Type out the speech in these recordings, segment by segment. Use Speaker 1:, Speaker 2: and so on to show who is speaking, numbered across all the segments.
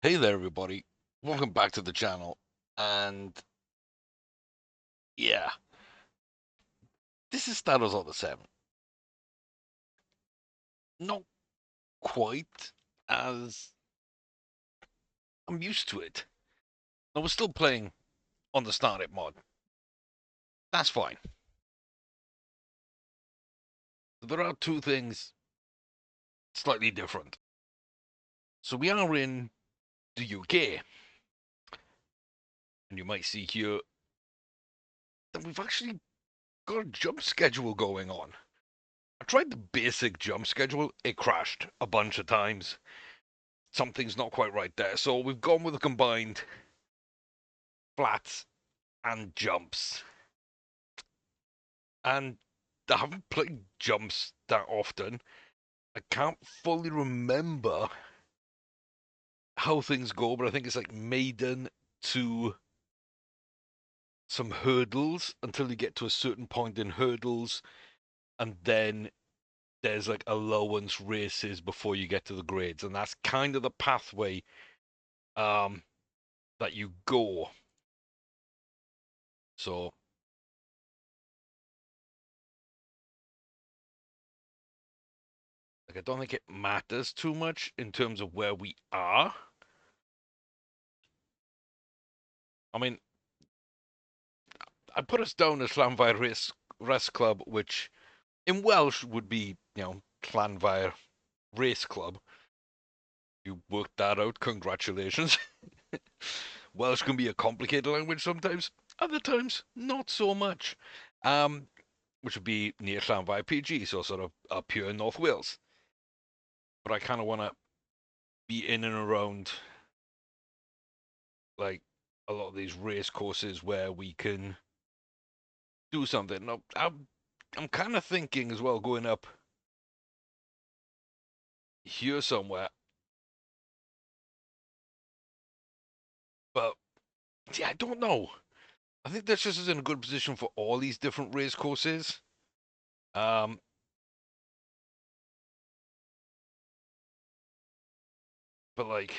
Speaker 1: Hey there, everybody. Welcome back to the channel. And yeah, this is Status on the 7. Not quite as I'm used to it. I was still playing on the Started mod. That's fine. There are two things slightly different. So we are in the UK, and you might see here that we've actually got a jump schedule going on. I tried the basic jump schedule, it crashed a bunch of times. Something's not quite right there. So we've gone with a combined flats and jumps. And I haven't played jumps that often. I can't fully remember how things go, but I think it's like maiden to some hurdles until you get to a certain point in hurdles, and then there's like allowance races before you get to the grades, and that's kind of the pathway um that you go. So like I don't think it matters too much in terms of where we are. I mean, I put us down as Llanfair Race Club, which in Welsh would be, Llanfair Race Club. You worked that out. Congratulations. Welsh can be a complicated language sometimes. Other times, not so much. Um, which would be near Llanfair PG, so sort of up here in North Wales. But I kind of want to be in and around like a lot of these race courses where we can do something. Now, I'm kind of thinking as well going up here somewhere, but yeah, I don't know. I think that's just in a good position for all these different race courses. Um, but like,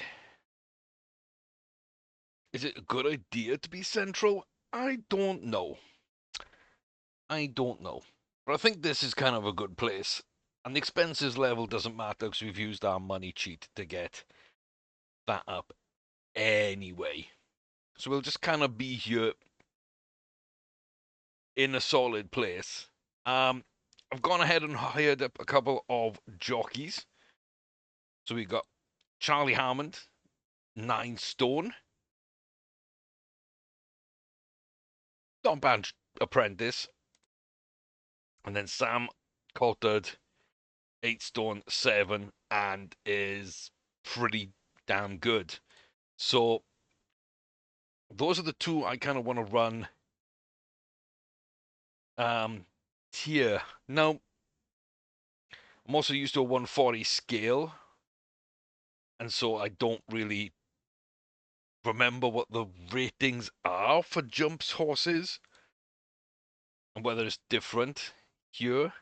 Speaker 1: is it a good idea to be central? I don't know. I don't know. But I think this is kind of a good place. And the expenses level doesn't matter because we've used our money cheat to get that up anyway. So we'll just kind of be here in a solid place. I've gone ahead and hired up a couple of jockeys. So we got Charlie Hammond, 9 stone. Not bad apprentice. And then Sam Coulthard, 8 stone 7, and is pretty damn good. So those are the two I kind of want to run here. Now, I'm also used to a 140 scale, and so I don't really remember what the ratings are for jumps horses and whether it's different here.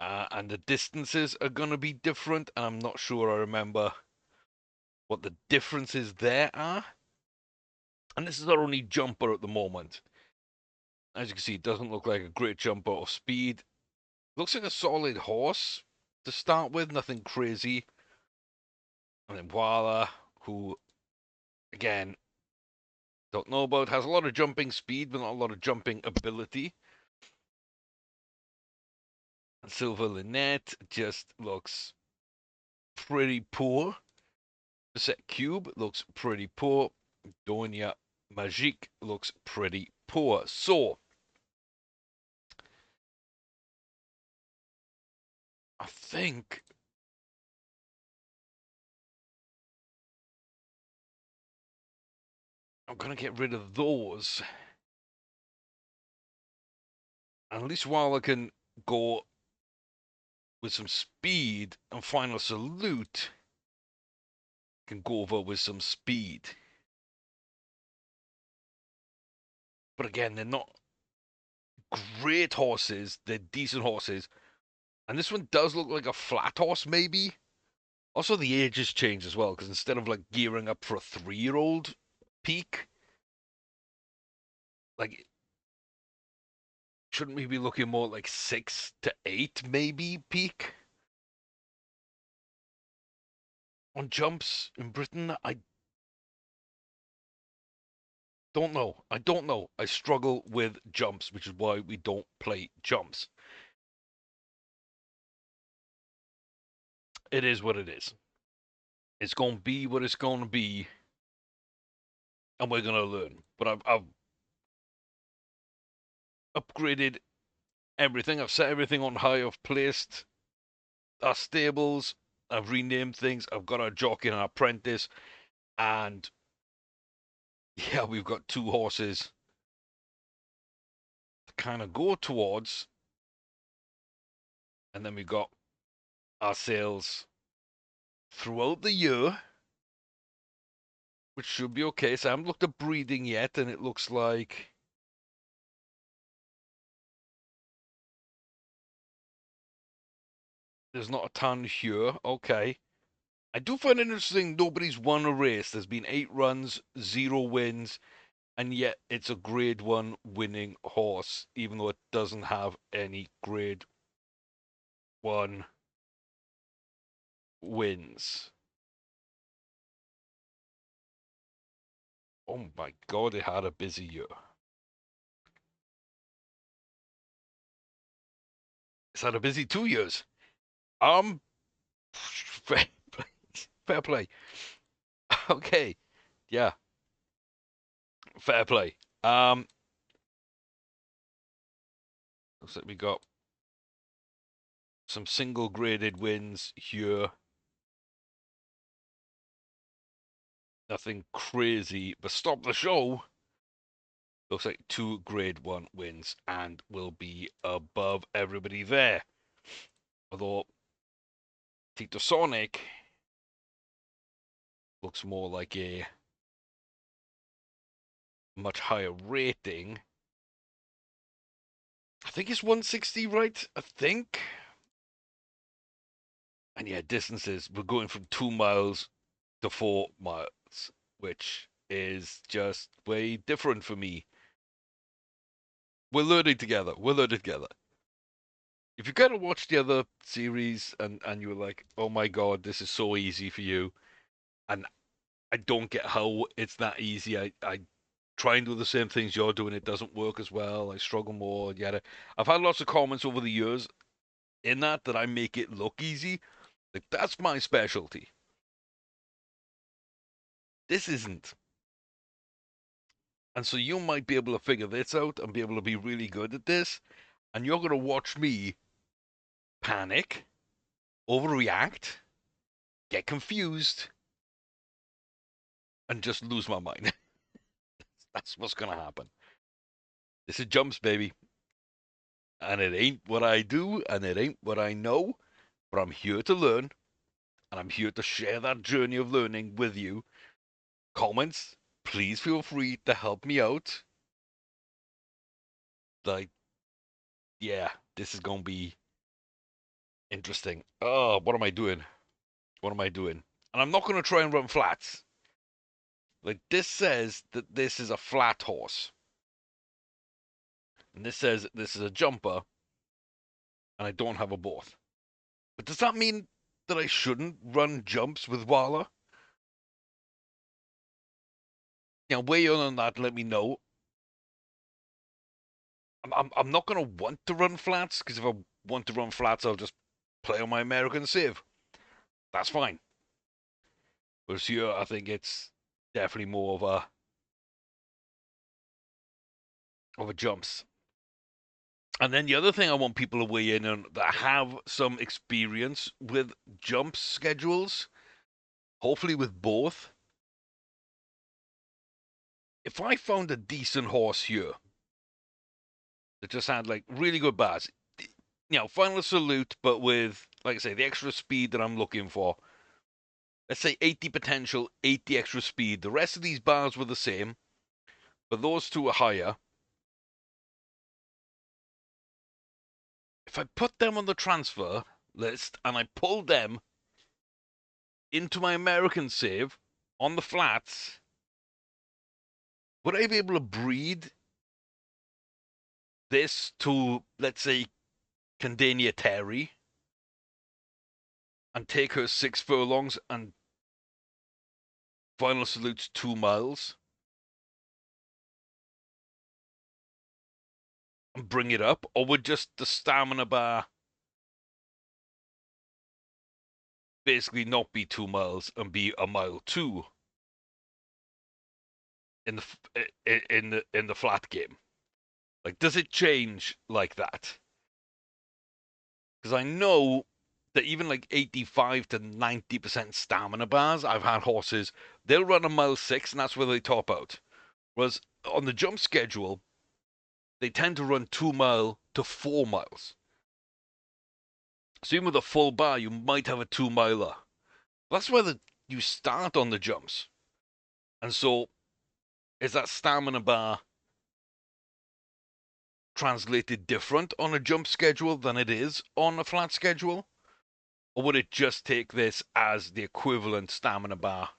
Speaker 1: And the distances are going to be different, and I'm not sure I remember what the differences there are. And this is our only jumper at the moment. As you can see, it doesn't look like a great jumper or speed. Looks like a solid horse to start with, nothing crazy. And then Wala, who, again, don't know about, has a lot of jumping speed, but not a lot of jumping ability. And Silver Lynette just looks pretty poor. Set Cube looks pretty poor. Donia Magique looks pretty poor. So, I think I'm going to get rid of those. At least while I can go with some speed and Final Salute can go over with some speed. But again, they're not great horses. They're decent horses. And this one does look like a flat horse, maybe. Also, the ages change as well, because instead of like gearing up for a 3-year-old peak, like shouldn't we be looking more like 6 to 8 maybe peak on jumps in Britain? I don't know. I don't know. I struggle with jumps, which is why we don't play jumps. It is what it is. It's going to be what it's going to be, and we're going to learn. But I've upgraded everything. I've set everything on high. I've placed our stables. I've renamed things. I've got our jockey and our apprentice. And yeah, we've got 2 horses to kind of go towards. And then we've got our sales throughout the year, which should be okay. So I haven't looked at breeding yet, and it looks like there's not a ton here. Okay. I do find it interesting nobody's won a race. There's been 8 runs, 0 wins, and yet it's a grade 1 winning horse, even though it doesn't have any grade 1 wins. Oh my god, it had a busy year. It's had a busy 2 years. Fair play. Fair play. Okay. Yeah, fair play. Looks like we got some single graded wins here. Nothing crazy, but stop the show. Looks like 2 grade 1 wins and will be above everybody there. Although Tito Sonic looks more like a much higher rating. I think it's 160, right? I think. And yeah, distances, we're going from 2 miles to 4 miles, which is just way different for me. We're learning together. We're learning together. If you kind of watch the other series and you were like, oh my god, this is so easy for you, and I don't get how it's that easy. I try and do the same things you're doing, it doesn't work as well. I struggle more, yada. I've had lots of comments over the years in that I make it look easy. Like that's my specialty. This isn't. And so you might be able to figure this out and be able to be really good at this, and you're gonna watch me panic, overreact, get confused, and just lose my mind. That's what's gonna happen. This is jumps, baby. And it ain't what I do, and it ain't what I know, but I'm here to learn, and I'm here to share that journey of learning with you. Comments, please feel free to help me out. Like, yeah, this is gonna be interesting. Oh, what am I doing? What am I doing? And I'm not gonna try and run flats. Like, this says that this is a flat horse. And this says this is a jumper, and I don't have a both. But does that mean that I shouldn't run jumps with Wala? Weigh in on that. Let me know. I'm not gonna want to run flats because if I want to run flats, I'll just play on my American Civ. That's fine. But here, I think it's definitely more of a jumps. And then the other thing I want people to weigh in on that have some experience with jump schedules, hopefully with both. If I found a decent horse here that just had like really good bars, final salute, but with, like I say, the extra speed that I'm looking for. Let's say 80 potential, 80 extra speed. The rest of these bars were the same, but those two are higher. If I put them on the transfer list and I pull them into my American save on the flats, would I be able to breed this to, let's say, Candania Terry and take her 6 furlongs and final salutes 2 miles and bring it up? Or would just the stamina bar basically not be 2 miles and be a mile two in the flat game? Like, does it change like that? Because I know that even like 85 to 90% stamina bars, I've had horses, they'll run a mile six and that's where they top out. Whereas on the jump schedule, they tend to run 2 mile to 4 miles. So even with a full bar, you might have a 2 miler. That's where you start on the jumps. And so is that stamina bar translated different on a jump schedule than it is on a flat schedule? Or would it just take this as the equivalent stamina bar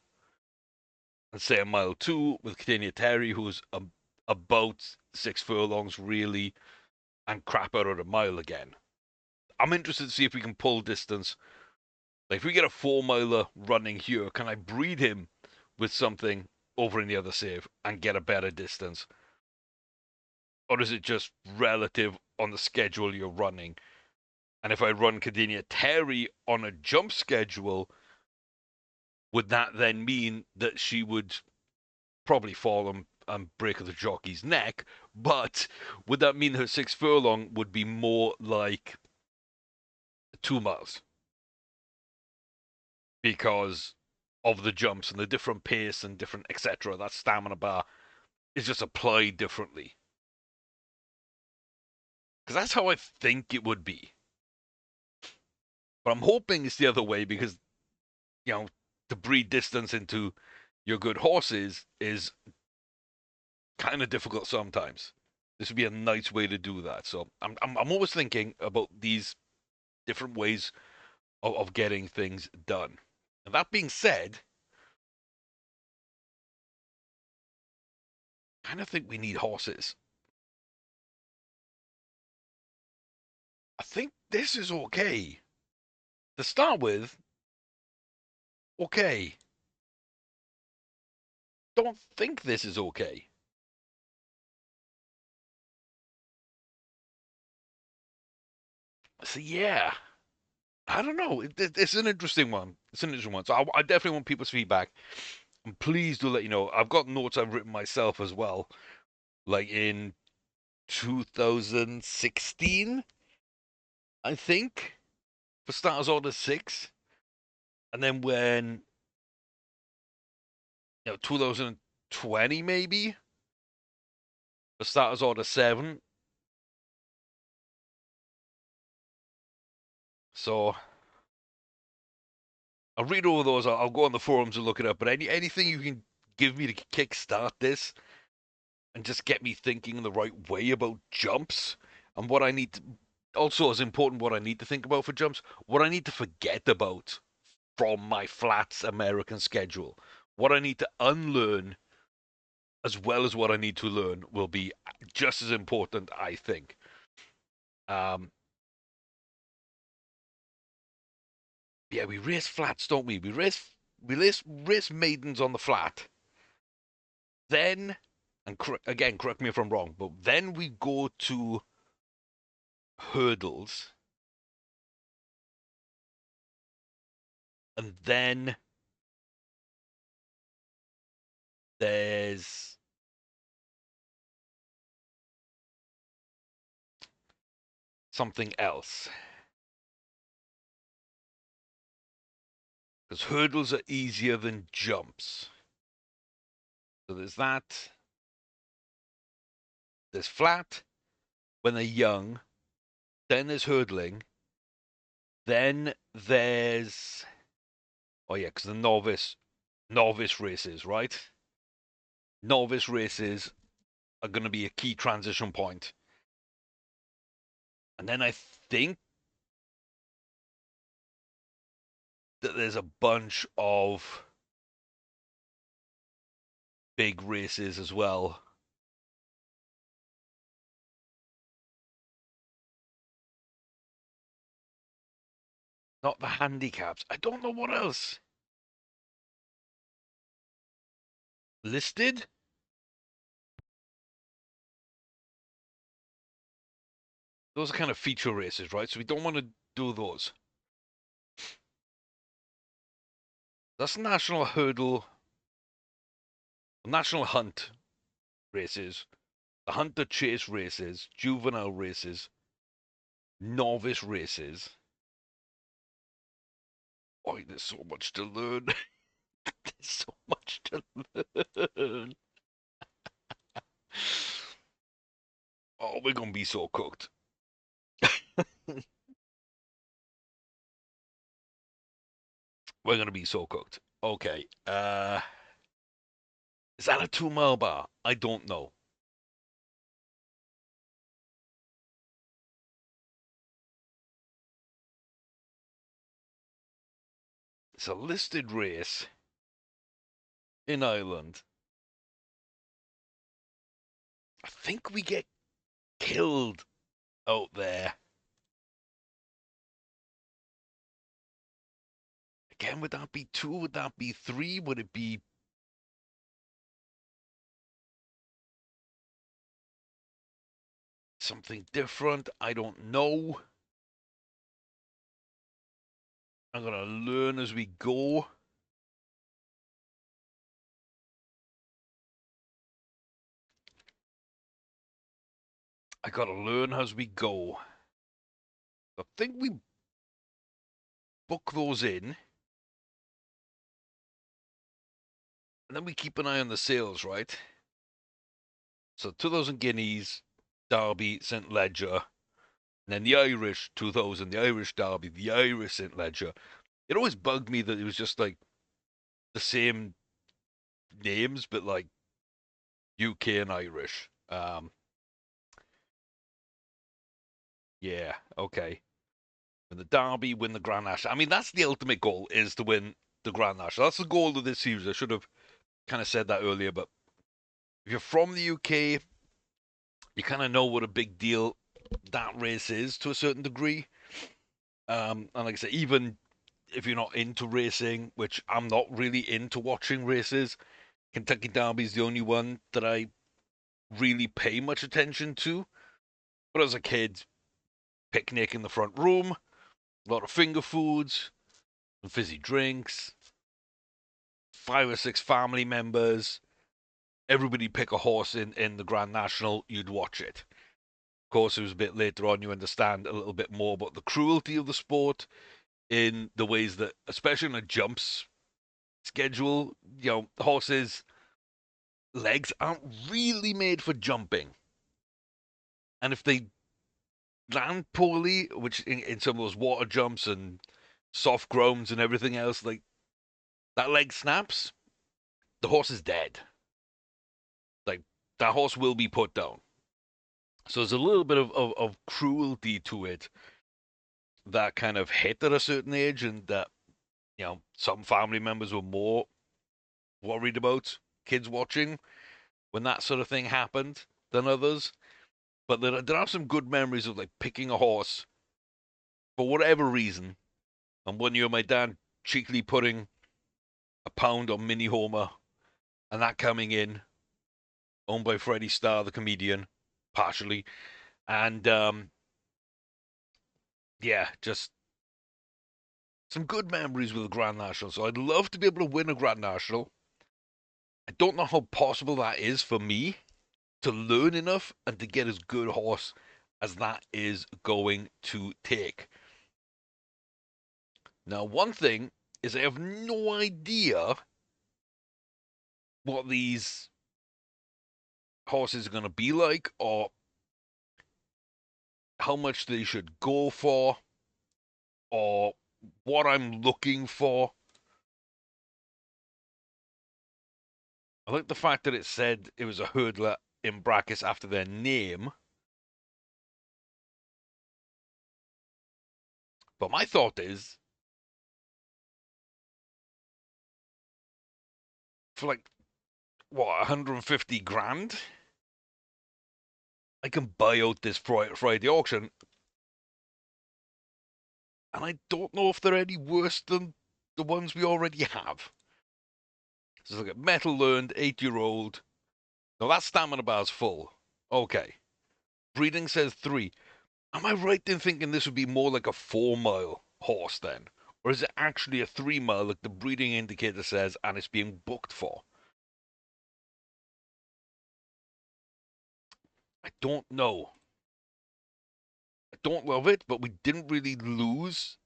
Speaker 1: and say a mile two with Catania Terry, who's about 6 furlongs really, and crap out at a mile again? I'm interested to see if we can pull distance. Like, if we get a 4 miler running here, can I breed him with something over in the other save and get a better distance? Or is it just relative on the schedule you're running? And if I run Cadinia Terry on a jump schedule, would that then mean that she would probably fall and break the jockey's neck? But would that mean her 6 furlong would be more like 2 miles because of the jumps and the different pace and different etc. That stamina bar is just applied differently. Because that's how I think it would be. But I'm hoping it's the other way because, to breed distance into your good horses is kind of difficult sometimes. This would be a nice way to do that. So I'm always thinking about these different ways of getting things done. And that being said, I kind of think we need horses. I think this is okay. To start with, okay. Don't think this is okay. So yeah, I don't know. It's an interesting one. It's an interesting one. So I definitely want people's feedback. And please do let you know. I've got notes I've written myself as well. Like in 2016, I think, for Starters Order 6. And then when, 2020 maybe, for Starters Order 7. So I'll read over those. I'll go on the forums and look it up. But anything you can give me to kickstart this and just get me thinking in the right way about jumps and what I need to, also as important, what I need to think about for jumps, what I need to forget about from my flats American schedule, what I need to unlearn as well as what I need to learn will be just as important, I think. Um, yeah, we race flats, don't we? We race maidens on the flat. Then, and again, correct me if I'm wrong, but then we go to hurdles, and then there's something else. Because hurdles are easier than jumps. So there's that. There's flat when they're young. Then there's hurdling. Then there's, oh yeah, because the novice races, right? Novice races are going to be a key transition point. And then I think that there's a bunch of big races as well. Not the handicaps. I don't know what else. Listed? Those are kind of feature races, right? So we don't want to do those. That's national hurdle, national hunt races, the hunter chase races, juvenile races, novice races. Oh, there's so much to learn. There's so much to learn. Oh, we're gonna be so cooked. We're gonna be so cooked. Okay. Is that a 2 mile bar? I don't know. It's a listed race in Ireland. I think we get killed out there. Again, would that be 2? Would that be 3? Would it be something different? I don't know. I'm gonna learn as we go. I gotta learn as we go. I think we book those in, and then we keep an eye on the sales, right? So 2,000 guineas, Derby, St. Ledger, and then the Irish 2,000, the Irish Derby, the Irish St. Ledger. It always bugged me that it was just like the same names, but like UK and Irish. Yeah, okay. Win the Derby, win the Grand National. I mean, that's the ultimate goal, is to win the Grand National. That's the goal of this series. I should have kind of said that earlier, but if you're from the UK, you kind of know what a big deal that race is to a certain degree. And like I said, even if you're not into racing, which I'm not really into watching races, Kentucky Derby is the only one that I really pay much attention to. But as a kid, picnic in the front room, a lot of finger foods, and fizzy drinks, 5 or 6 family members, everybody pick a horse in the Grand National, you'd watch it. Of course, it was a bit later on, you understand a little bit more about the cruelty of the sport in the ways that, especially in a jumps schedule, horses' legs aren't really made for jumping. And if they land poorly, which in some of those water jumps and soft groans and everything else, like that leg snaps, the horse is dead. Like that horse will be put down. So there's a little bit of cruelty to it that kind of hit at a certain age, and that some family members were more worried about kids watching when that sort of thing happened than others. But there are some good memories of like picking a horse for whatever reason. And one year, my dad cheekily putting a pound on Mini Homer, and that coming in, owned by Freddie Starr, the comedian, partially. And yeah, just some good memories with the Grand National. So I'd love to be able to win a Grand National. I don't know how possible that is for me to learn enough and to get as good a horse as that is going to take. Now, one thing is I have no idea what these horses are going to be like, or how much they should go for, or what I'm looking for. I like the fact that it said it was a hurdler in brackets after their name. But my thought is for like, what, 150 grand? I can buy out this Friday auction, and I don't know if they're any worse than the ones we already have. So look at Metal Learned, 8-year-old. Now that stamina bar's full. Okay. Breeding says 3. Am I right in thinking this would be more like a 4-mile horse then? Or is it actually a 3-mile like the breeding indicator says and it's being booked for? I don't know. I don't love it, but we didn't really lose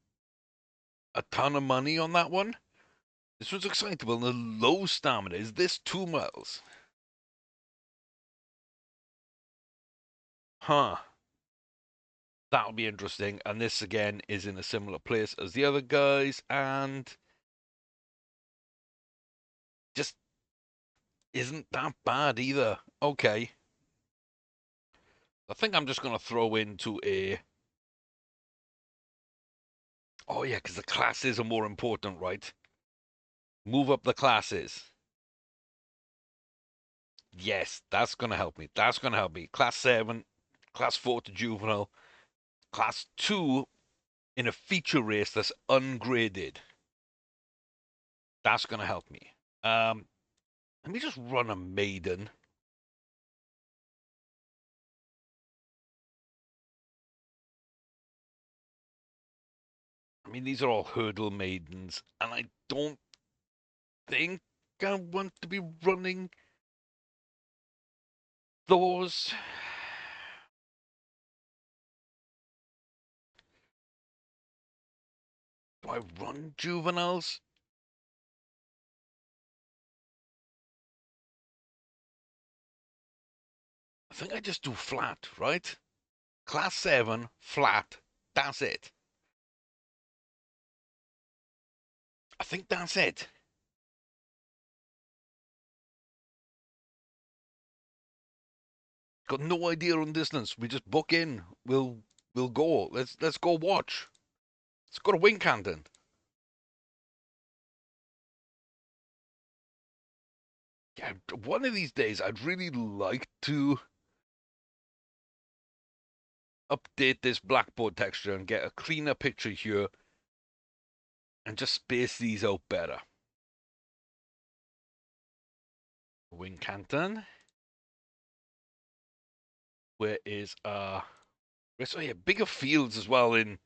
Speaker 1: a ton of money on that one. This one's excitable and the low stamina. Is this 2 miles? Huh. That'll be interesting. And this again is in a similar place as the other guys and just isn't that bad either. Okay. I think I'm just going to throw into a... Oh, yeah, because the classes are more important, right? Move up the classes. Yes, that's going to help me. That's going to help me. Class 7, Class 4 to Juvenile, Class 2 in a feature race that's ungraded. That's going to help me. Let me just run a maiden. I mean, these are all hurdle maidens, and I don't think I want to be running those. Do I run juveniles? I think I just do flat, right? Class 7, flat. That's it. I think that's it. Got no idea on distance. We just book in. We'll go. Let's go watch. Let's go to Wincanton. Yeah, one of these days I'd really like to update this blackboard texture and get a cleaner picture here and just space these out better. Wincanton. Where is so yeah, bigger fields as well in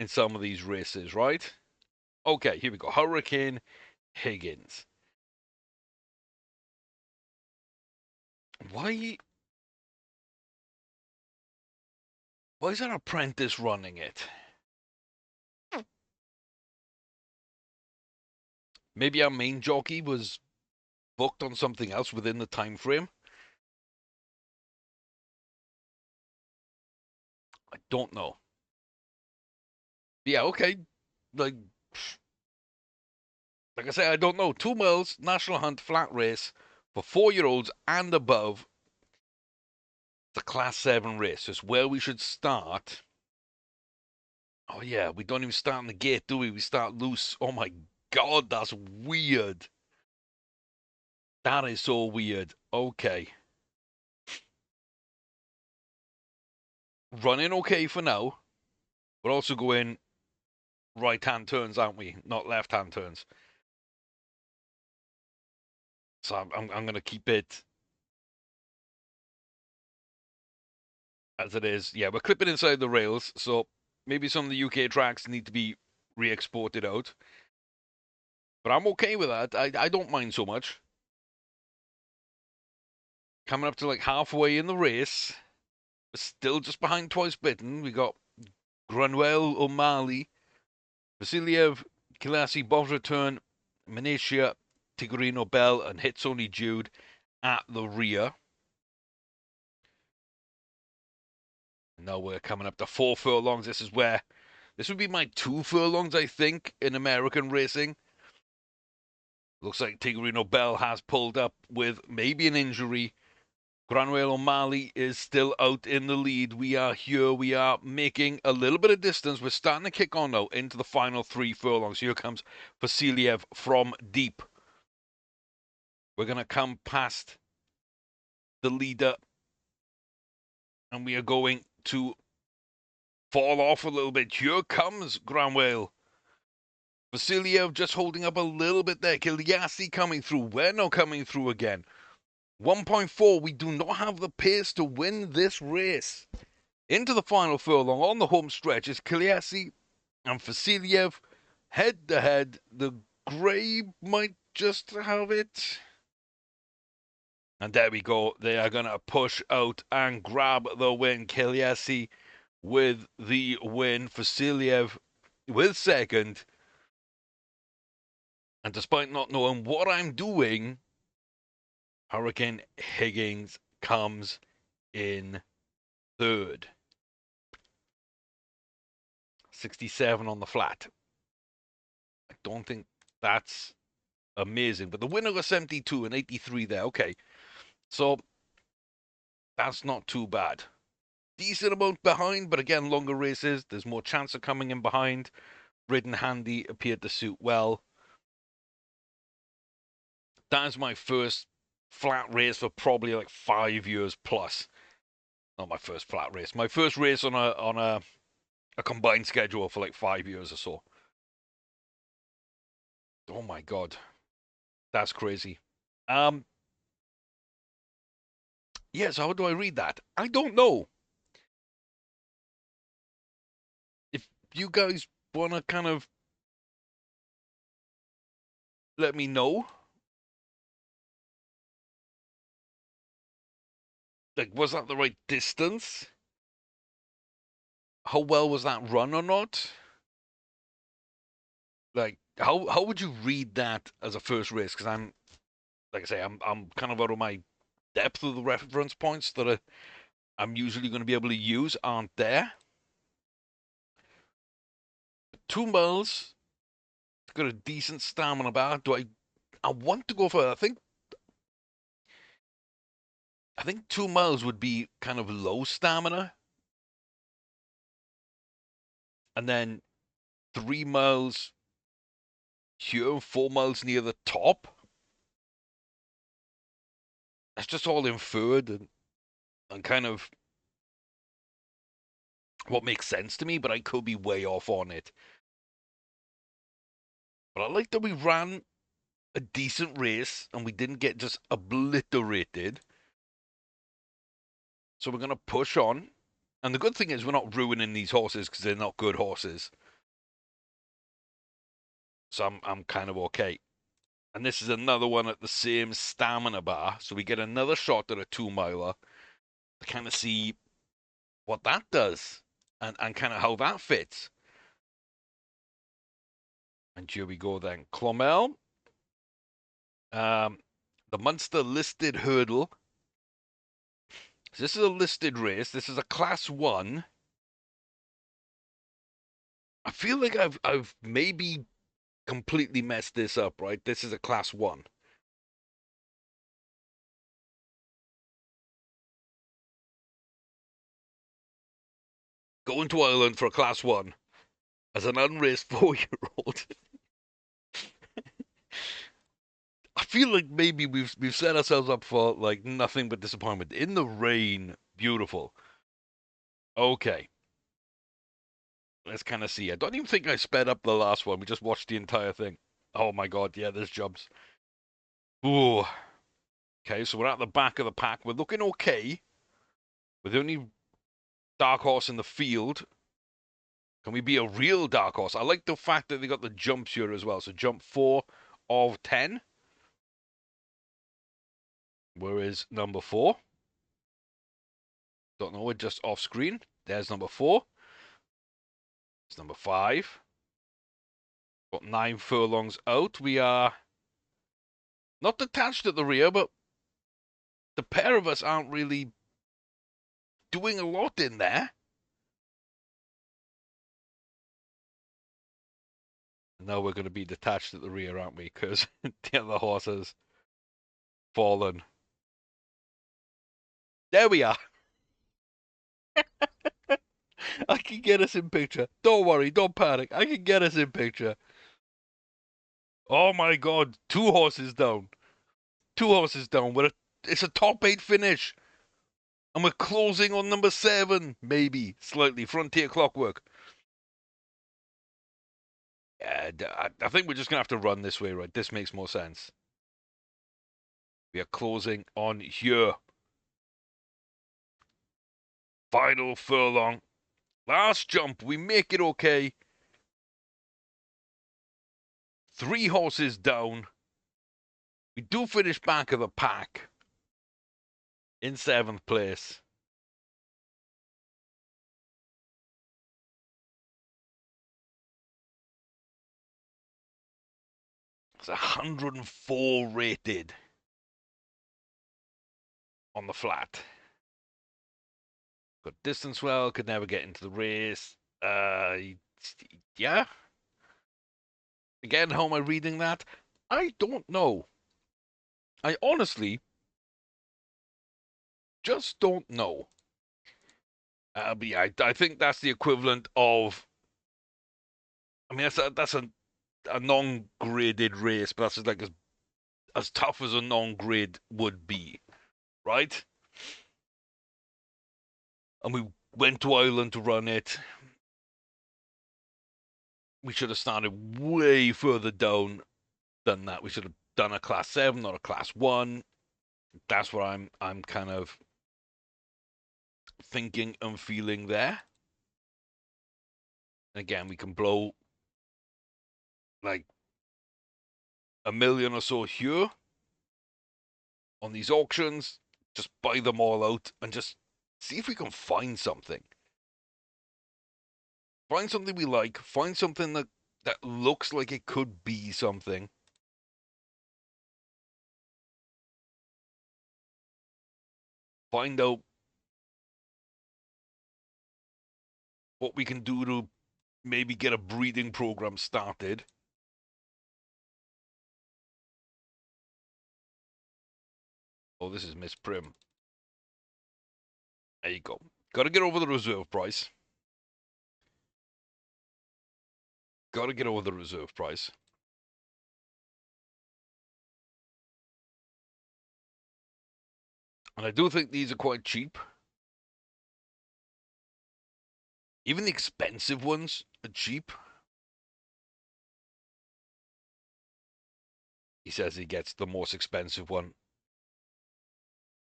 Speaker 1: some of these races, right? Okay, here we go. Hurricane Higgins. Why is our apprentice running it? Maybe our main jockey was booked on something else within the time frame. I don't know. Yeah, okay. Like I say, I don't know. 2 miles, National Hunt flat race for 4-year-olds and above. The Class 7 race is where we should start. Oh, yeah, we don't even start in the gate, do we? We start loose. Oh, my God, that's weird. That is so weird. Okay. Running okay for now. We're also going right-hand turns, aren't we? Not left-hand turns. So I'm going to keep it as it is. Yeah, we're clipping inside the rails, so maybe some of the UK tracks need to be re-exported out. But I'm okay with that. I don't mind so much. Coming up to like halfway in the race. We're still just behind Twice Bitten. We got Granuel O'Malley, Vasiliev, Kilasi, Bob's Return, Manisha, Tigorino Bell, and Hits Only Jude at the rear. Now we're coming up to 4 furlongs. This would be my 2 furlongs, I think, in American racing. Looks like Tigorino Bell has pulled up with maybe an injury. Granuel O'Malley is still out in the lead. We are here. We are making a little bit of distance. We're starting to kick on now into the final 3 furlongs. Here comes Vasiliev from deep. We're going to come past the leader, and we are going to fall off a little bit. Here comes Granwale. Vasiliev just holding up a little bit there. Kiliasi coming through. We're not coming through again. 1.4, we do not have the pace to win this race. Into the final furlong on the home stretch is Kiliasi and Vasiliev head to head. The grey might just have it. And there we go. They are going to push out and grab the win. Kiliasi with the win. Vasiliev with second. And despite not knowing what I'm doing, Hurricane Higgins comes in third. 67 on the flat. I don't think that's amazing. But the winner was 72 and 83 there. Okay. So that's not too bad. Decent amount behind, but again, longer races. There's more chance of coming in behind. Ridden Handy appeared to suit well. That is my first flat race for probably like 5 years plus. Not my first flat race. My first race on a combined schedule for like 5 years or so. Oh my god. That's crazy. Yeah, so how do I read that? I don't know. If you guys want to kind of let me know. Like, was that the right distance? How well was that run or not? Like, how would you read that as a first race? Because like I say, I'm kind of out of my depth of the reference points that I'm usually going to be able to use aren't there. 2 miles, got a decent stamina bar. I want to go for? I think 2 miles would be kind of low stamina, and then 3 miles here, 4 miles near the top. That's just all inferred and kind of what makes sense to me, but I could be way off on it. But I like that we ran a decent race and we didn't get just obliterated. So we're going to push on. And the good thing is we're not ruining these horses because they're not good horses. So I'm kind of okay. And this is another one at the same stamina bar. So we get another shot at a 2 miler to kind of see what that does and kind of how that fits. And here we go then. Clomel. The Munster listed hurdle. So this is a listed race. This is a class 1. I feel like I've maybe completely messed this up, right? This is a class 1. Going to Ireland for a class 1 as an unraced 4-year-old. I feel like maybe we've set ourselves up for like nothing but disappointment. In the rain, beautiful. Okay. Let's kind of see. I don't even think I sped up the last one. We just watched the entire thing. Oh my god, yeah, there's jumps. Ooh. Okay, so we're at the back of the pack. We're looking okay. We're the only dark horse in the field. Can we be a real dark horse? I like the fact that they got the jumps here as well. So jump 4 of 10. Where is number 4? Don't know, we're just off screen. There's number 4. It's number 5. Got 9 furlongs out. We are not detached at the rear, but the pair of us aren't really doing a lot in there. Now we're going to be detached at the rear, aren't we? Because the other horse has fallen. There we are. I can get us in picture. Don't worry, don't panic. I can get us in picture. Oh my god, 2 horses down. 2 horses down. It's a top 8 finish. And we're closing on number 7, maybe, slightly. Frontier Clockwork. Yeah, I think we're just going to have to run this way, right? This makes more sense. We are closing on here. Final furlong. Last jump. We make it okay. 3 horses down. We do finish back of the pack. In 7th place. It's 104 rated on the flat. Got distance well, could never get into the race. Yeah. Again, how am I reading that? I don't know. I honestly just don't know. But yeah, I think that's the equivalent of. I mean, that's a non-graded race, but that's like as tough as a non-grade would be, right? And we went to Ireland to run it. We should have started way further down than that. We should have done a class 7, not a class 1. That's what I'm kind of thinking and feeling there. Again, we can blow like $1 million or so here on these auctions. Just buy them all out and just see if we can find something. Find something we like. Find something that looks like it could be something. Find out what we can do to maybe get a breeding program started. Oh, this is Miss Prim. There you go. Got to get over the reserve price. Got to get over the reserve price. And I do think these are quite cheap. Even the expensive ones are cheap. He says he gets the most expensive one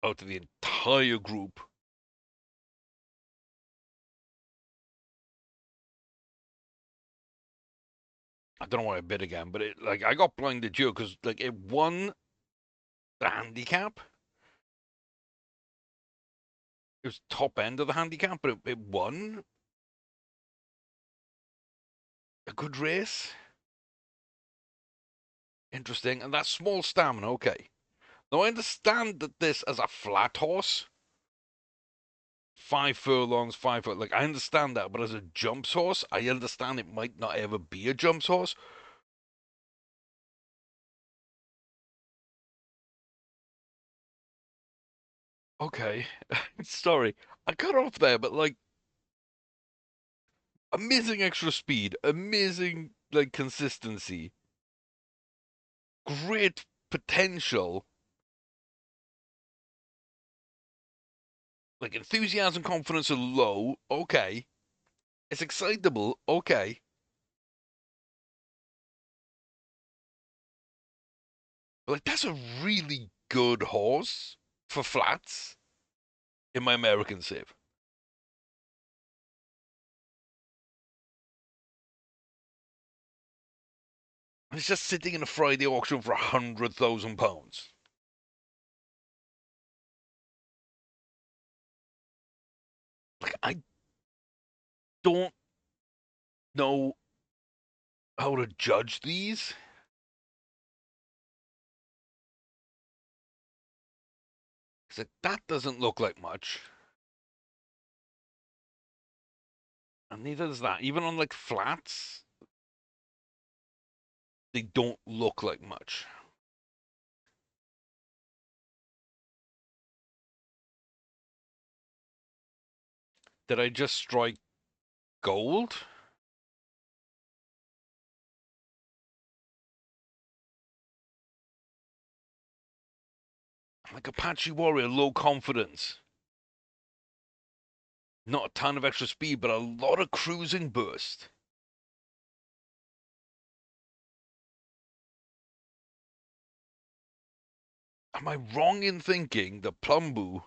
Speaker 1: out of the entire group. I don't know why I bid again, but I got blinded here because it won the handicap. It was top end of the handicap, but it won a good race. Interesting. And that's small stamina, okay. Now I understand that this as a flat horse, 5 furlongs, 5 foot. Like I understand that, but as a jumps horse, I understand it might not ever be a jumps horse. Okay, sorry, I cut off there, but amazing extra speed, amazing consistency, great potential, enthusiasm, confidence are low. Okay, it's excitable. Okay, but that's a really good horse for flats in my American save. And it's just sitting in a Friday auction for £100,000. I don't know how to judge these. It's that doesn't look like much. And neither does that. Even on flats, they don't look like much. Did I just strike gold? Like Apache Warrior, low confidence. Not a ton of extra speed, but a lot of cruising burst. Am I wrong in thinking that Plumbu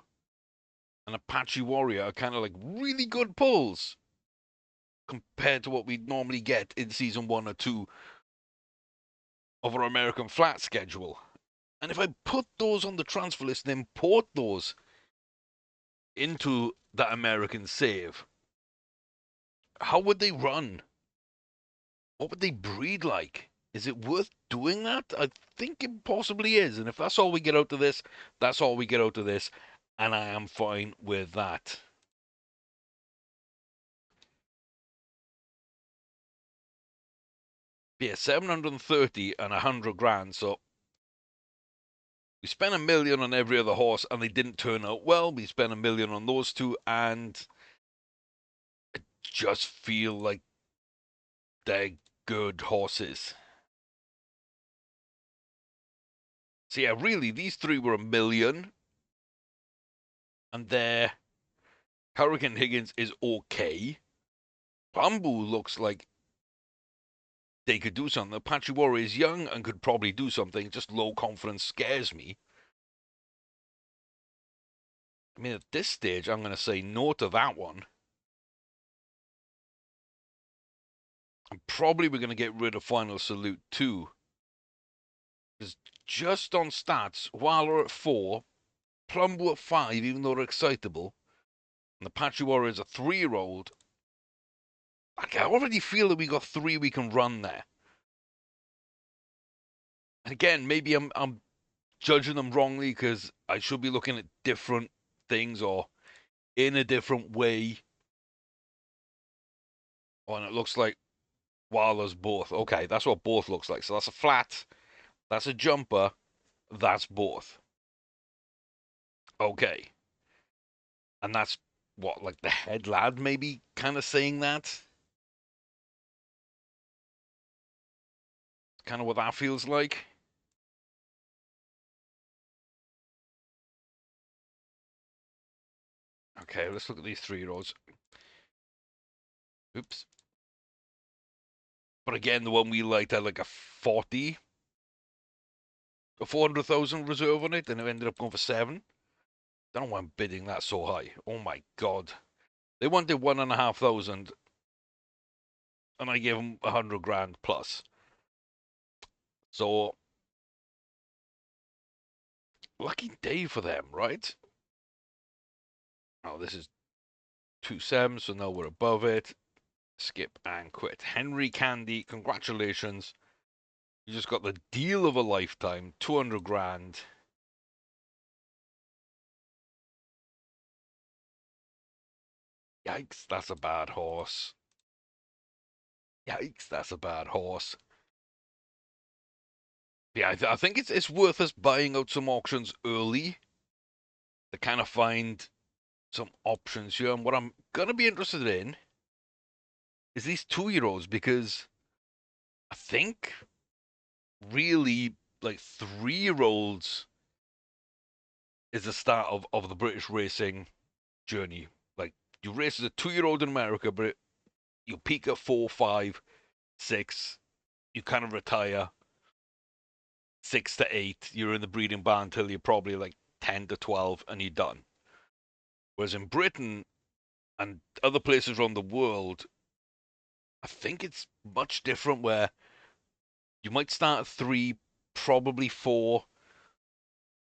Speaker 1: and Apache Warrior are kind of like really good pulls compared to what we normally get in season 1 or 2 of our American flat schedule? And if I put those on the transfer list and import those into that American save, how would they run? What would they breed like? Is it worth doing that? I think it possibly is. And if that's all we get out of this, that's all we get out of this. And I am fine with that. Yeah, 730 and 100 grand. So we spent 1 million on every other horse and they didn't turn out well. We spent 1 million on those two and just feel like they're good horses. So yeah, really, these three were 1 million. And their Hurricane Higgins is okay. Bamboo looks like they could do something. Apache Warrior is young and could probably do something. Just low confidence scares me. I mean, at this stage, I'm going to say no to that one. And probably we're going to get rid of Final Salute too. Because just on stats, while we're at 4, Plumbo at 5, even though they're excitable, and Apache Warrior is a 3-year-old, I already feel that we got 3 we can run there. And again, maybe I'm judging them wrongly because I should be looking at different things or in a different way. Oh, and it looks like Wilder's both. Okay, that's what both looks like. So that's a flat, that's a jumper, that's both. Okay. And that's what, like the head lad maybe kind of saying that? Kind of what that feels like. Okay, let's look at these 3-year-olds. Oops. But again, the one we liked had like a 40, a 400,000 reserve on it, and it ended up going for 7. Don't know why I'm bidding that so high. Oh my god. They wanted 1,500, and I gave them 100 grand plus. So, lucky day for them, right? Oh, this is 2-7, so now we're above it. Skip and quit. Henry Candy, congratulations. You just got the deal of a lifetime, 200 grand. Yikes, that's a bad horse. Yikes, that's a bad horse. Yeah, I think it's worth us buying out some auctions early to kind of find some options here. And what I'm going to be interested in is these 2-year-olds because I think really like 3-year-olds is the start of the British racing journey. Like you race as a 2-year-old in America, but you peak at 4, 5, 6. You kind of retire 6 to 8. You're in the breeding barn until you're probably like 10 to 12, and you're done. Whereas in Britain and other places around the world, I think it's much different. Where you might start at 3, probably 4.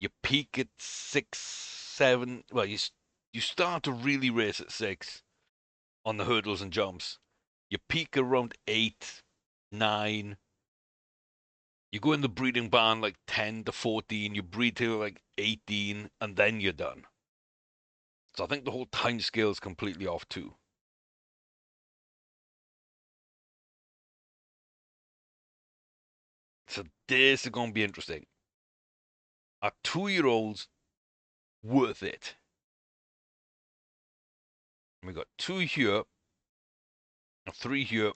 Speaker 1: You peak at 6, 7. Well, you start to really race at 6 on the hurdles and jumps. You peak around 8, 9. You go in the breeding barn like 10 to 14, you breed till like 18, and then you're done. So I think the whole time scale is completely off too. So this is going to be interesting. Are 2-year-olds worth it? We got 2 here, and 3 here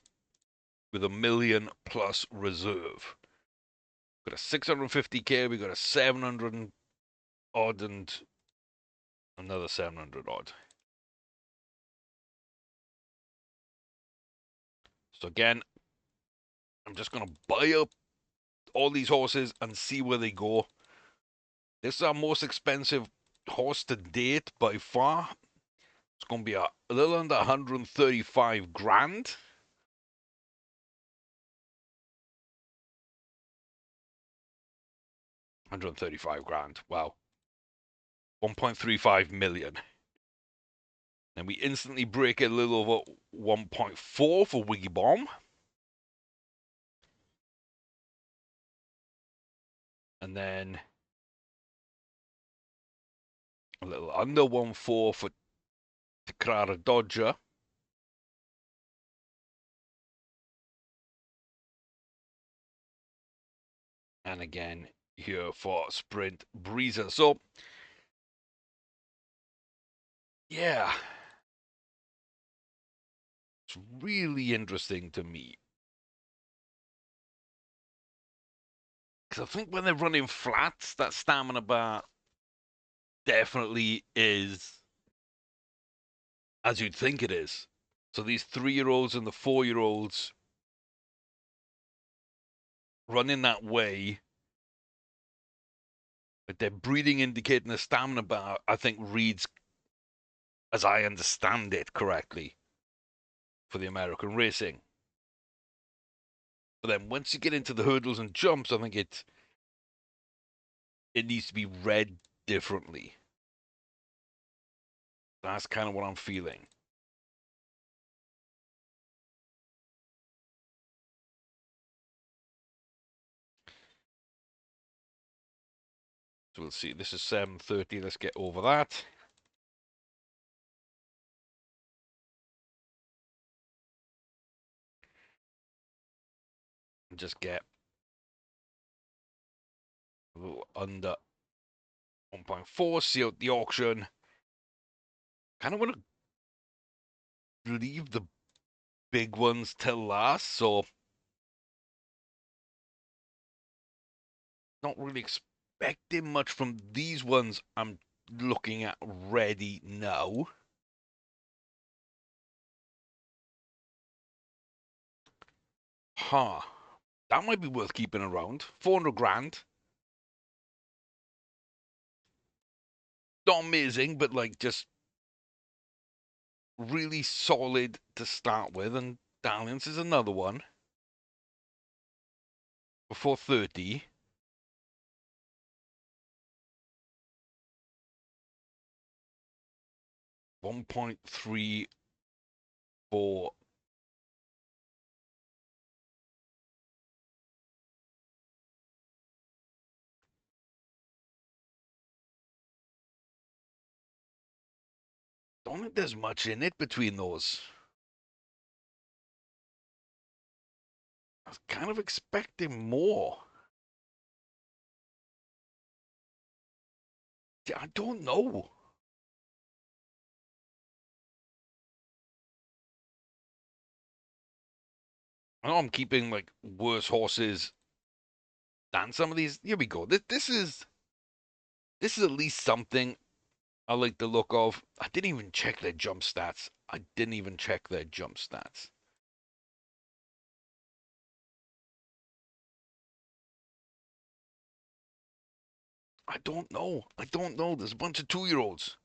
Speaker 1: with 1 million plus reserve. Got a 650k, we got a 700 odd and another 700 odd. So again, I'm just going to buy up all these horses and see where they go. This is our most expensive horse to date by far. It's going to be a little under 135 grand. $135,000. Wow. 1.35 million. And we instantly break it a little over 1.4 for Wiggy Bomb. And then a little under 1.4 for Takrara Dodger. And again here for Sprint Breezer. So, yeah. It's really interesting to me. Because I think when they're running flats, that stamina bar definitely is as you'd think it is. So these 3-year-olds and the 4-year-olds running that way, but their breeding indicating a stamina bar, I think reads, as I understand it correctly, for the American racing. But then once you get into the hurdles and jumps, I think it needs to be read differently. That's kind of what I'm feeling. So we'll see. This is 7:30. Let's get over that. And just get a little under 1.4. See out the auction. Kind of want to leave the big ones till last, so not really expecting much from these ones I'm looking at ready now. Huh. That might be worth keeping around. 400 grand. Not amazing, but like just really solid to start with. And Dalliance is another one. Before 30. $1.34. Don't think there's much in it between those. I was kind of expecting more. I don't know. I know I'm keeping like worse horses than some of these. Here we go. This is at least something I like the look of. I didn't even check their jump stats. I don't know. There's a bunch of 2-year-olds.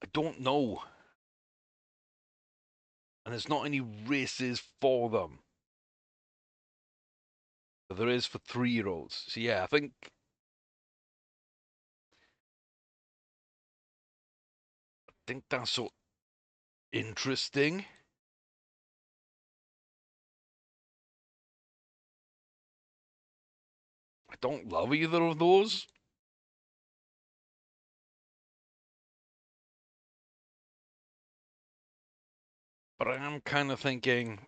Speaker 1: I don't know. And there's not any races for them. But there is for 3-year-olds. So yeah, I think that's so interesting. I don't love either of those. But I am kind of thinking,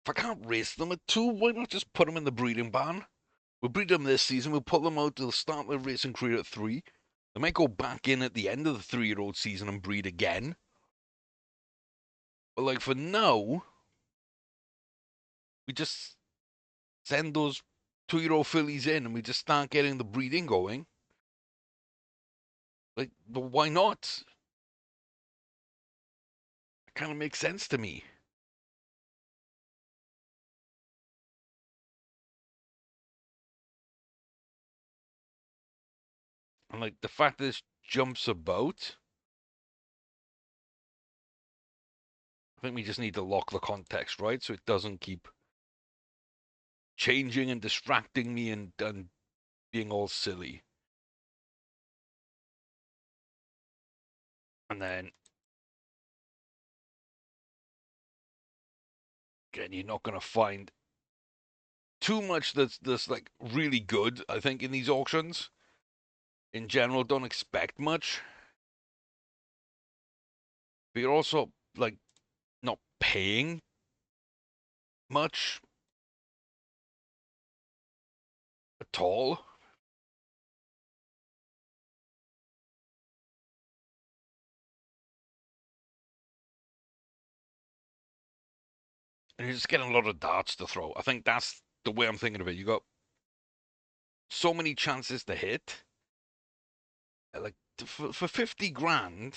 Speaker 1: if I can't race them at 2, why not just put them in the breeding barn? We'll breed them this season. We'll put them out. They'll start their racing career at 3. They might go back in at the end of the 3-year-old season and breed again. But like for now, we just send those 2-year-old fillies in and we just start getting the breeding going. Like, why not? It kind of makes sense to me. And like the fact that this jumps about, I think we just need to lock the context, right? So it doesn't keep changing and distracting me and being all silly. And then, again, you're not going to find too much that's like really good, I think, in these auctions. In general, don't expect much. But you're also, like, not paying much at all. And you're just getting a lot of darts to throw. I think that's the way I'm thinking of it. You got so many chances to hit. Like, for 50 grand,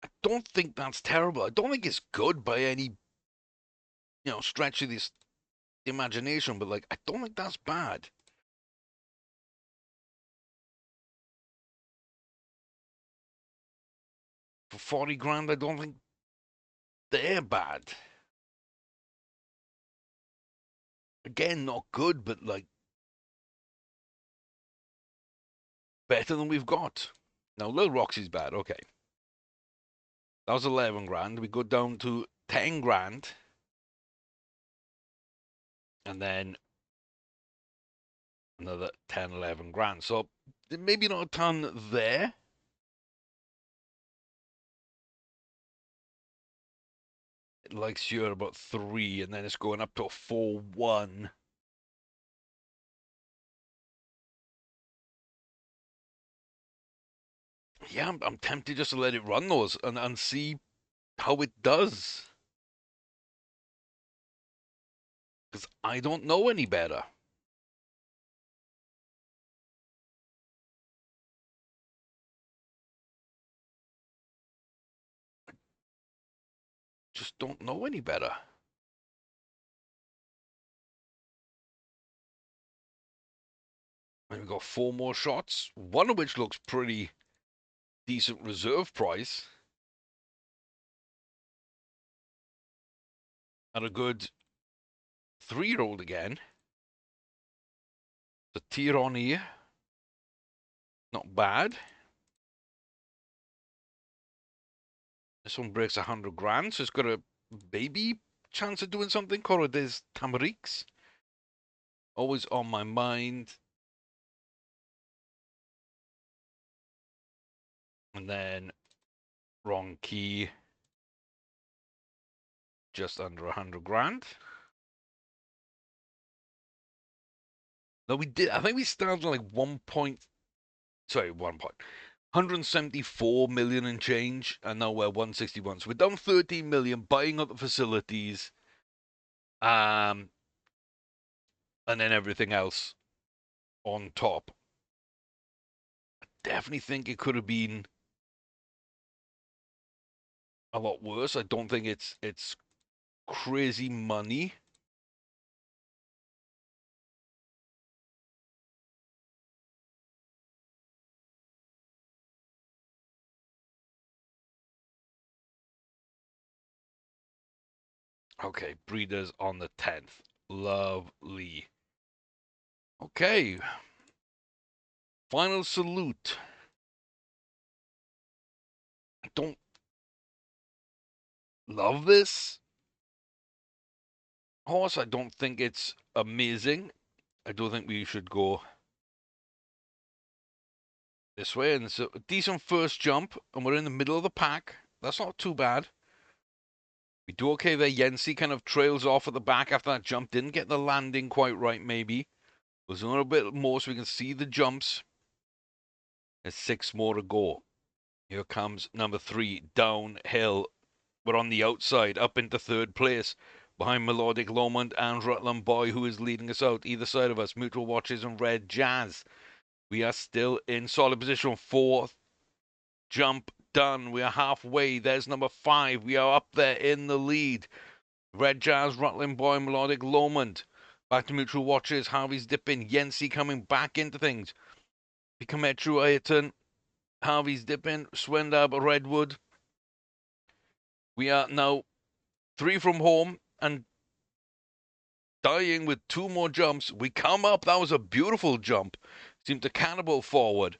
Speaker 1: I don't think that's terrible. I don't think it's good by any, stretch of this imagination, but like, I don't think that's bad. For 40 grand, I don't think they're bad. Again, not good, but like, better than we've got. Now, Lil Roxy's bad, okay. That was 11 grand. We go down to 10 grand. And then another 10, 11 grand. So maybe not a ton there. It likes you at about 3, and then it's going up to a 4-1. Yeah, I'm tempted just to let it run those and see how it does. Because I don't know any better. Just don't know any better. And we've got 4 more shots, one of which looks pretty decent reserve price. And a good 3-year-old again. The Tironi, not bad. This one breaks 100 grand, so it's got a baby chance of doing something. Corredez Tamarix. Always on my mind. And then wrong key. Just under 100 grand. No, we did. I think we started like 1 point. Sorry, 1 point. 174 million and change, and now we're 161. So we're down 13 million, buying up the facilities, and then everything else on top. Definitely think it could have been a lot worse. I don't think it's crazy money. Okay, breeders on the 10th. Lovely. Okay. Final salute. I don't love this horse. I don't think it's amazing. I don't think we should go this way. And it's a decent first jump, and we're in the middle of the pack. That's not too bad. We do okay there. Yensi kind of trails off at the back after that jump. Didn't get the landing quite right, maybe. There's a little bit more so we can see the jumps. There's 6 more to go. Here comes number 3, downhill. We're on the outside, up into 3rd place. Behind Melodic Lomond and Rutland Boy, who is leading us out. Either side of us, Mutual Watches and Red Jazz. We are still in solid position. Fourth jump done. We are halfway. There's number 5. We are up there in the lead. Red Jazz, Rutland Boy, Melodic Lomond. Back to Mutual Watches. Harvey's dipping. Yensi coming back into things. Pikametru, Ayrton. Harvey's dipping. Swendab, Redwood. We are now 3 from home and dying with 2 more jumps. We come up. That was a beautiful jump. Seemed to cannibal forward.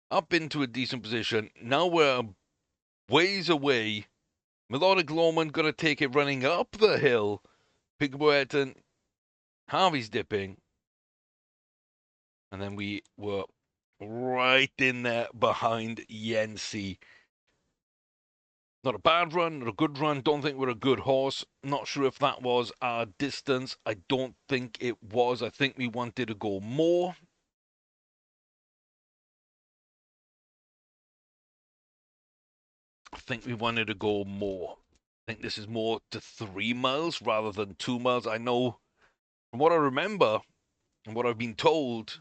Speaker 1: Up into a decent position. Now we're ways away. Melodic Lomond going to take it running up the hill. Pigboeton. Harvey's dipping. And then we were right in there behind Yensi. Not a bad run, not a good run. Don't think we're a good horse. Not sure if that was our distance. I don't think it was. I think we wanted to go more. I think this is more to 3 miles rather than 2 miles. I know from what I remember and what I've been told,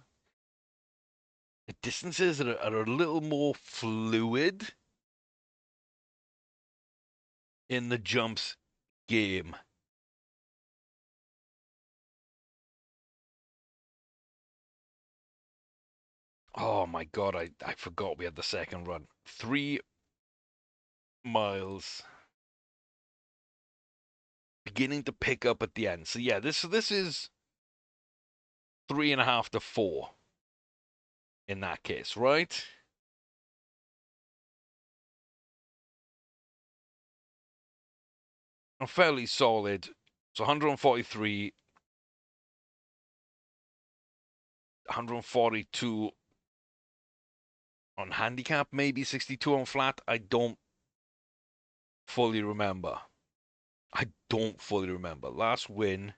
Speaker 1: the distances are a little more fluid in the jumps game. Oh my God, I forgot we had the second run. 3 miles. Beginning to pick up at the end. So yeah, this is 3.5 to 4 in that case, right? I'm fairly solid. So 143, 142 on handicap, maybe 62 on flat. I don't fully remember. Last win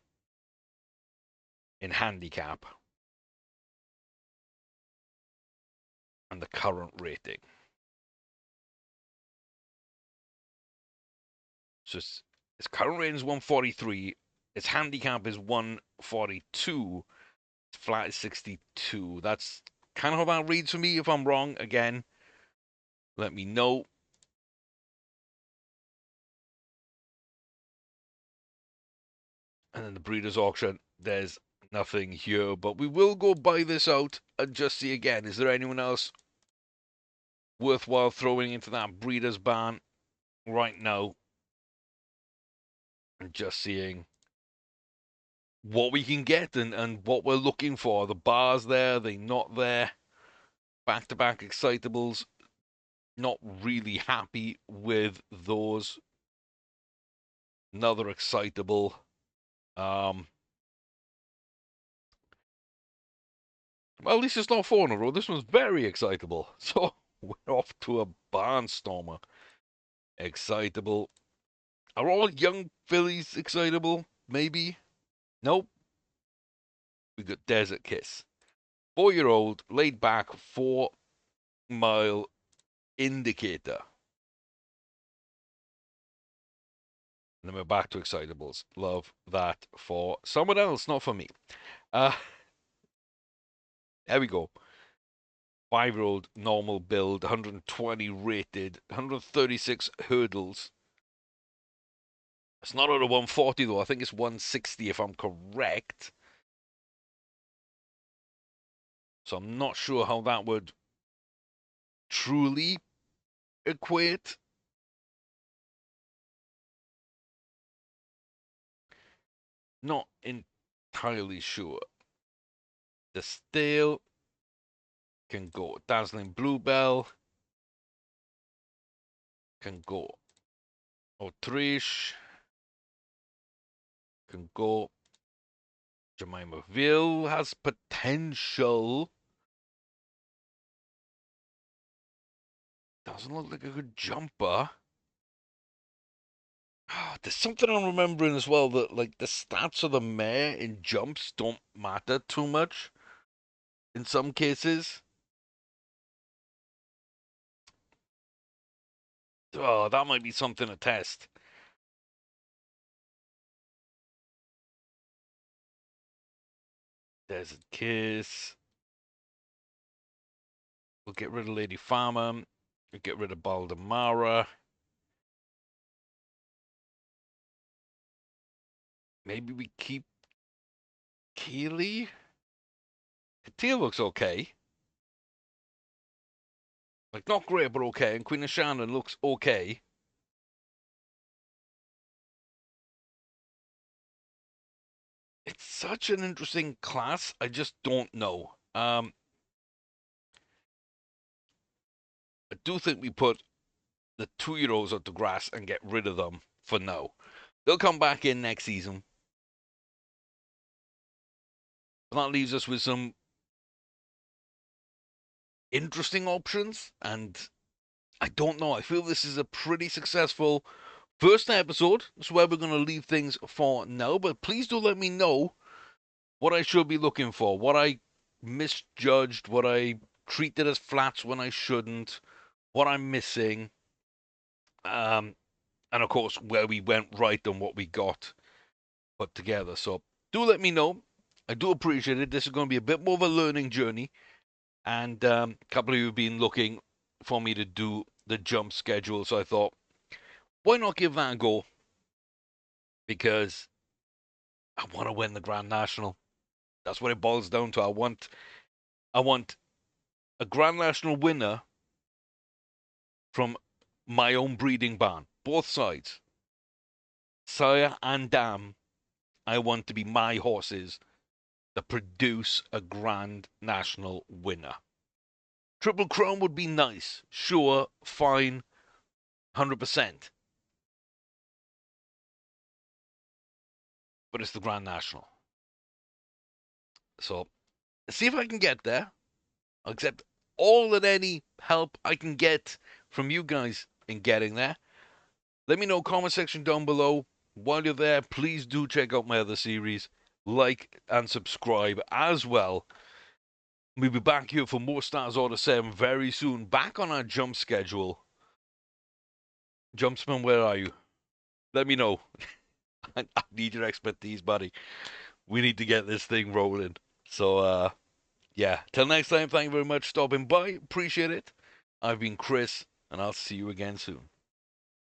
Speaker 1: in handicap and the current rating. So its current rating is 143. Its handicap is 142. Its flat is 62. That's kind of how that reads for me. If I'm wrong, again, let me know. And then the breeder's auction, there's nothing here. But we will go buy this out and just see again. Is there anyone else worthwhile throwing into that breeder's barn right now? And just seeing what we can get and what we're looking for. The bars there, they not there. Back-to-back excitables. Not really happy with those. Another excitable. Well, at least it's not 4 in a row. This one's very excitable. So we're off to a barnstormer. Excitable. Are all young fillies excitable? Maybe. Nope. We got Desert Kiss. 4-year-old, laid back, 4-mile indicator. And then we're back to excitables. Love that for someone else, not for me. There we go. 5-year-old, normal build, 120 rated, 136 hurdles. It's not out of 140 though. I think it's 160 if I'm correct. So I'm not sure how that would truly equate. Not entirely sure. The stale can go. Dazzling Bluebell can go. Autriche can go. Jemima Ville has potential. Doesn't look like a good jumper. There's something I'm remembering as well that like the stats of the mare in jumps don't matter too much in some cases. Oh, that might be something to test. Desert Kiss. We'll get rid of Lady Farmer. We'll get rid of Baldemara. Maybe we keep Keely. Katia looks okay. Like, not great, but okay. And Queen of Shannon looks okay. It's such an interesting class. I just don't know. I do think we put the 2-year-olds out the grass and get rid of them for now. They'll come back in next season. And that leaves us with some interesting options. And I don't know. I feel this is a pretty successful first episode. That's where we're going to leave things for now. But please do let me know what I should be looking for, what I misjudged, what I treated as flats when I shouldn't, what I'm missing. And of course, where we went right and what we got put together. So do let me know. I do appreciate it. This is going to be a bit more of a learning journey. And a couple of you have been looking for me to do the jump schedule. So I thought, why not give that a go? Because I want to win the Grand National. That's what it boils down to. I want a Grand National winner from my own breeding barn. Both sides. Sire and dam. I want to be my horses that produce a Grand National winner. Triple Crown would be nice. Sure, fine, 100%. But it's the Grand National. So, see if I can get there. I'll accept all and any help I can get from you guys in getting there. Let me know, comment section down below. While you're there, please do check out my other series. Like and subscribe as well. We'll be back here for more Stars Order 7 very soon. Back on our jump schedule. Jumpsman, where are you? Let me know. I need your expertise, buddy. We need to get this thing rolling. So, yeah. Till next time, thank you very much for stopping by. Appreciate it. I've been Chris, and I'll see you again soon.